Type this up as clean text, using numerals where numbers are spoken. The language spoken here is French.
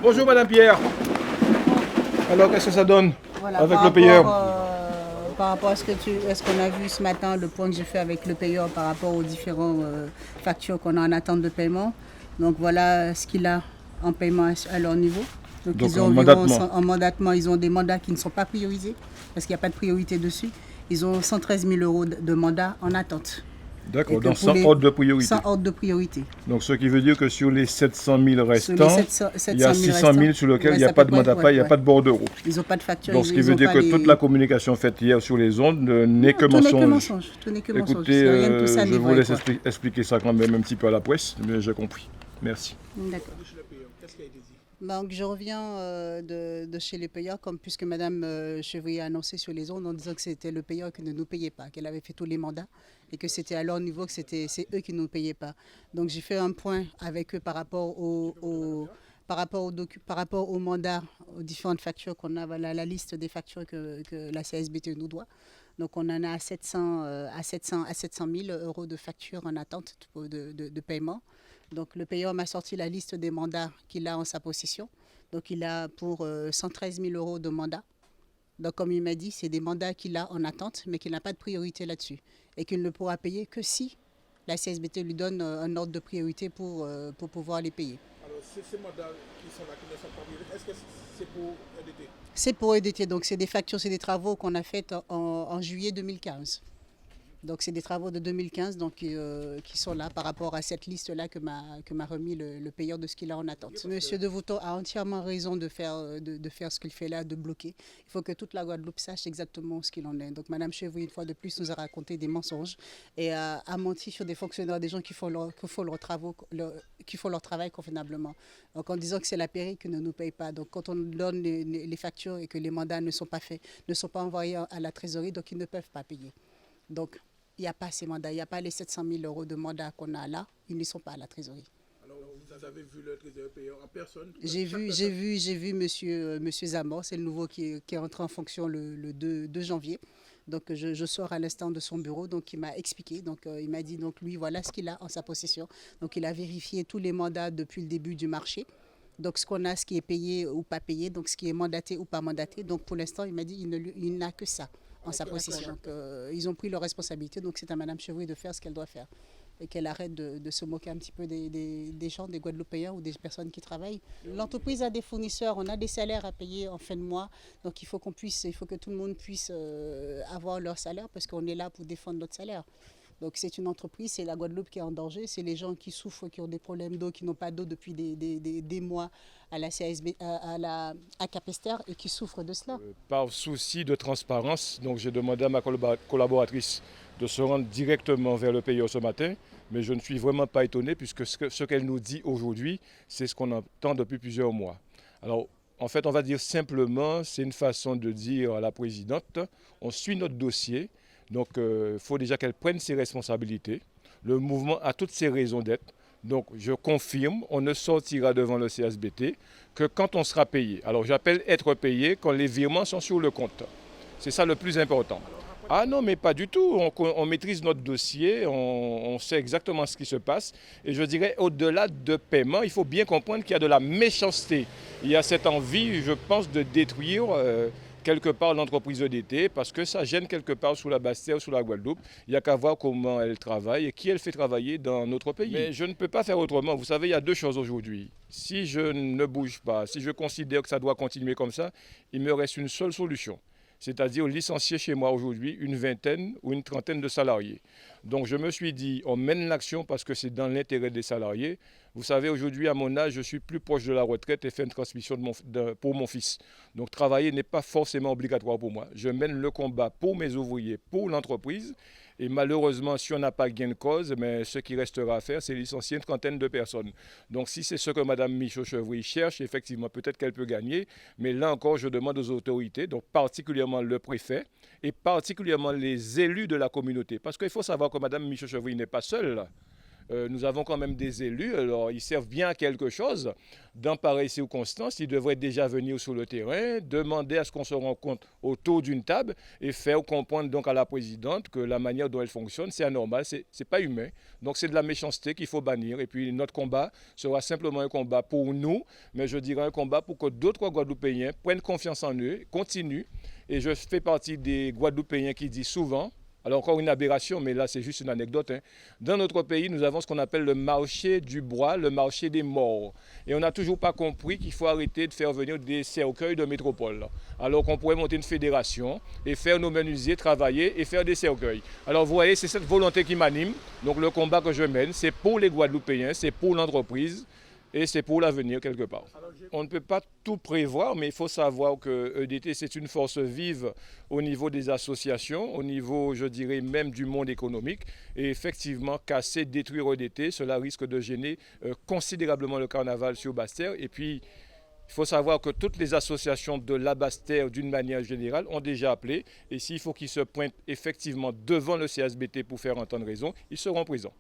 Bonjour Madame Pierre. Alors qu'est-ce que ça donne Voilà, avec le payeur? par rapport à ce qu'on a vu ce matin, le point que j'ai fait avec le payeur par rapport aux différentes factures qu'on a en attente de paiement. Donc voilà ce qu'il a en paiement à leur niveau. Donc ils ont en environ mandatement. en mandatement, ils ont des mandats qui ne sont pas priorisés parce qu'il n'y a pas de priorité dessus. Ils ont 113 000 euros de mandats en attente. D'accord, donc sans ordre de priorité. Sans ordre de priorité. Donc ce qui veut dire que sur les 700 000 restants, il y a 700 000 600 000 sur lesquels il n'y a pas de mandat, il n'y a pas de bordereau. Ils n'ont pas de facture. Donc ce qui veut dire que toute la communication faite hier sur les ondes n'est que mensonge. Tout n'est que mensonge. Écoutez, Rien de tout ça je vous laisse expliquer ça quand même un petit peu à la presse, mais j'ai compris. Merci. D'accord. Donc je reviens de chez les payeurs, puisque Madame Chevrier a annoncé sur les ondes en disant que c'était le payeur qui ne nous payait pas, qu'elle avait fait tous les mandats et que c'était à leur niveau que c'est eux qui ne nous payaient pas. Donc j'ai fait un point avec eux par rapport au mandat, aux différentes factures qu'on a, voilà la liste des factures que la CSBT nous doit. Donc on en a à 700 000 euros de factures en attente de paiement. Donc le payeur m'a sorti la liste des mandats qu'il a en sa possession. Donc il a pour 113 000 euros de mandats. Donc comme il m'a dit, c'est des mandats qu'il a en attente, mais qu'il n'a pas de priorité là-dessus. Et qu'il ne pourra payer que si la CSBT lui donne un ordre de priorité pour pouvoir les payer. Alors ces mandats qui sont là, qui ne sont pas prioritaires, est-ce que c'est pour EDT? C'est pour EDT, donc c'est des factures, c'est des travaux qu'on a faits en juillet 2015. Donc c'est des travaux de 2015 donc, qui sont là par rapport à cette liste-là que m'a remis le payeur de ce qu'il a en attente. Monsieur De Vouton a entièrement raison de faire ce qu'il fait là, de bloquer. Il faut que toute la Guadeloupe sache exactement ce qu'il en est. Donc Madame Chevrier, une fois de plus, nous a raconté des mensonges et a menti sur des fonctionnaires, des gens qui font leur travail convenablement. Donc en disant que c'est la pairie qui ne nous paye pas. Donc quand on donne les factures et que les mandats ne sont pas faits, ne sont pas envoyés à la trésorerie, donc ils ne peuvent pas payer. Donc il n'y a pas ces mandats, il n'y a pas les 700 000 euros de mandats qu'on a là, ils ne sont pas à la trésorerie. Alors vous avez vu le trésorier payeur en personne? J'ai vu monsieur Zamor, c'est le nouveau qui est entré en fonction le 2 janvier. Donc je sors à l'instant de son bureau, donc il m'a expliqué, donc il m'a dit donc lui voilà ce qu'il a en sa possession. Donc il a vérifié tous les mandats depuis le début du marché. Donc ce qu'on a, ce qui est payé ou pas payé, donc ce qui est mandaté ou pas mandaté. Donc pour l'instant il m'a dit il n'a que ça en sa possession. Donc, ils ont pris leurs responsabilités, donc c'est à Madame Chevrier de faire ce qu'elle doit faire. Et qu'elle arrête de se moquer un petit peu des gens, des Guadeloupéens ou des personnes qui travaillent. L'entreprise a des fournisseurs, on a des salaires à payer en fin de mois, donc il faut que tout le monde puisse avoir leur salaire parce qu'on est là pour défendre notre salaire. Donc c'est une entreprise, c'est la Guadeloupe qui est en danger, c'est les gens qui souffrent, qui ont des problèmes d'eau, qui n'ont pas d'eau depuis des mois à la CSB, à Capesterre et qui souffrent de cela. Par souci de transparence, donc j'ai demandé à ma collaboratrice de se rendre directement vers le payeur ce matin, mais je ne suis vraiment pas étonné puisque ce qu'elle nous dit aujourd'hui, c'est ce qu'on entend depuis plusieurs mois. Alors en fait, on va dire simplement, c'est une façon de dire à la présidente, on suit notre dossier. Donc, il faut déjà qu'elle prenne ses responsabilités. Le mouvement a toutes ses raisons d'être. Donc, je confirme, on ne sortira devant le CSBT que quand on sera payé. Alors, j'appelle être payé quand les virements sont sur le compte. C'est ça le plus important. Ah non, mais pas du tout. On maîtrise notre dossier, on sait exactement ce qui se passe. Et je dirais, au-delà de paiement, il faut bien comprendre qu'il y a de la méchanceté. Il y a cette envie, je pense, de détruire quelque part l'entreprise EDT parce que ça gêne quelque part sous la Basse-Terre, sous la Guadeloupe. Il n'y a qu'à voir comment elle travaille et qui elle fait travailler dans notre pays. Mais je ne peux pas faire autrement. Vous savez, il y a deux choses aujourd'hui. Si je ne bouge pas, si je considère que ça doit continuer comme ça, il me reste une seule solution. C'est-à-dire licencier chez moi aujourd'hui une vingtaine ou une trentaine de salariés. Donc je me suis dit, on mène l'action parce que c'est dans l'intérêt des salariés. Vous savez, aujourd'hui, à mon âge, je suis plus proche de la retraite et fais une transmission pour mon fils. Donc travailler n'est pas forcément obligatoire pour moi. Je mène le combat pour mes ouvriers, pour l'entreprise. Et malheureusement, si on n'a pas gain de cause, mais ce qui restera à faire, c'est licencier une trentaine de personnes. Donc si c'est ce que Mme Michaud-Chevrier cherche, effectivement, peut-être qu'elle peut gagner. Mais là encore, je demande aux autorités, donc particulièrement le préfet et particulièrement les élus de la communauté. Parce qu'il faut savoir que Mme Michaud-Chevrier n'est pas seule là. nous avons quand même des élus, alors ils servent bien à quelque chose. Dans pareilles circonstances, ils devraient déjà venir sur le terrain, demander à ce qu'on se rencontre autour d'une table et faire comprendre donc à la présidente que la manière dont elle fonctionne, c'est anormal, c'est pas humain. Donc c'est de la méchanceté qu'il faut bannir. Et puis notre combat sera simplement un combat pour nous, mais je dirais un combat pour que d'autres Guadeloupéens prennent confiance en eux, continuent. Et je fais partie des Guadeloupéens qui disent souvent, alors encore une aberration, mais là c'est juste une anecdote, hein. Dans notre pays, nous avons ce qu'on appelle le marché du bois, le marché des morts. Et on n'a toujours pas compris qu'il faut arrêter de faire venir des cercueils de métropole. Alors qu'on pourrait monter une fédération et faire nos menuisiers travailler et faire des cercueils. Alors vous voyez, c'est cette volonté qui m'anime. Donc le combat que je mène, c'est pour les Guadeloupéens, c'est pour l'entreprise. Et c'est pour l'avenir quelque part. On ne peut pas tout prévoir, mais il faut savoir que EDT, c'est une force vive au niveau des associations, au niveau, je dirais, même du monde économique. Et effectivement, casser, détruire EDT, cela risque de gêner considérablement le carnaval sur Basse-Terre. Et puis, il faut savoir que toutes les associations de la Basse-Terre, d'une manière générale, ont déjà appelé. Et s'il faut qu'ils se pointent effectivement devant le CSBT pour faire entendre raison, ils seront présents.